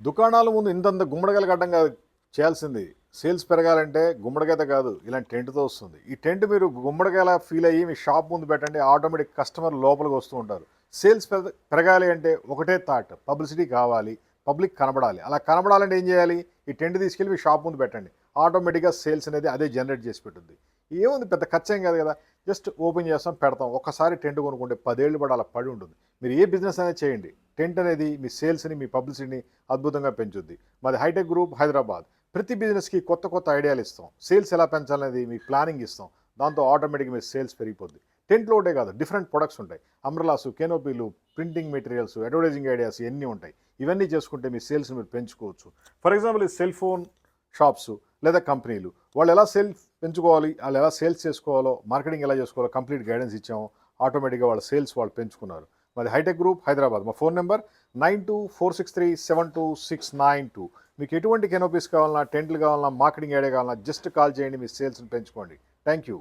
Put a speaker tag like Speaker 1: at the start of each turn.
Speaker 1: దుకాణాల ముందు ఇంతంత గుమ్మడికాయలు గడ్డం కాదు చేయాల్సింది. సేల్స్ పెరగాలంటే గుమ్మడికాయతో కాదు, ఇలాంటి టెంట్‌తో వస్తుంది. ఈ టెంట్ మీరు గుమ్మడికాయలా ఫీల్ అయ్యి మీ షాప్ ముందు పెట్టండి. ఆటోమేటిక్ కస్టమర్ లోపలికి వస్తూ ఉంటారు. సేల్స్ పెరగాలి అంటే ఒకటే థాట్, పబ్లిసిటీ కావాలి, పబ్లిక్ కనబడాలి. అలా కనబడాలంటే ఏం చేయాలి? ఈ టెంట్ తీసుకెళ్ళి మీ షాప్ ముందు పెట్టండి. ఆటోమేటిక్‌గా సేల్స్ అనేది అదే జనరేట్ చేసి పెట్టుద్ది. ఏముంది, పెద్ద ఖర్చేం కాదు కదా! జస్ట్ ఓపెన్ చేస్తాం, పెడతాం. ఒక్కసారి టెంట్ కొనుక్కుంటే 10 ఏళ్ళు కూడా అలా పడి ఉంటుంది. మీరు ఏ బిజినెస్ అనేది చేయండి, టెంట్ అనేది మీ సేల్స్‌ని, మీ పబ్లిసిటీని అద్భుతంగా పెంచుద్ది. మాది హైటెక్ గ్రూప్ హైదరాబాద్. ప్రతి బిజినెస్‌కి కొత్త కొత్త ఐడియాలు ఇస్తాం. సేల్స్ ఎలా పెంచాలనేది మీకు ప్లానింగ్ ఇస్తాం. దాంతో ఆటోమేటిక్‌గా మీ సేల్స్ పెరిగిపోద్ది. టెంట్‌లో ఒకటే కాదు, డిఫరెంట్ ప్రొడక్ట్స్ ఉంటాయి. అంబ్రెలాసు, కెనోపీలు, ప్రింటింగ్ మెటీరియల్స్, అడ్వర్టైజింగ్ ఐడియాస్ ఇవన్నీ ఉంటాయి. ఇవన్నీ చేసుకుంటే మీ సేల్స్‌ని మీరు పెంచుకోవచ్చు. ఫర్ ఎగ్జాంపుల్ ఈ సెల్ ఫోన్ షాప్స్ లేదా కంపెనీలు, వాళ్ళు ఎలా సేల్స్ పెంచుకోవాలి, వాళ్ళు ఎలా సేల్స్ చేసుకోవాలో, మార్కెటింగ్ ఎలా చేసుకోవాలో కంప్లీట్ గైడెన్స్ ఇచ్చాము. ఆటోమేటిక్‌గా వాళ్ళ సేల్స్ వాళ్ళు పెంచుకున్నారు. మాది హైటెక్ గ్రూప్ హైదరాబాద్. మా ఫోన్ నెంబర్ 9246372692. మీకు ఎటువంటి కెనోపీస్ కావాలన్నా, టెంట్లు కావాలన్నా, మార్కెటింగ్ ఐడియా కావాలన్నా జస్ట్ కాల్ చేయండి. మీ సేల్స్ని పెంచుకోండి. Thank you.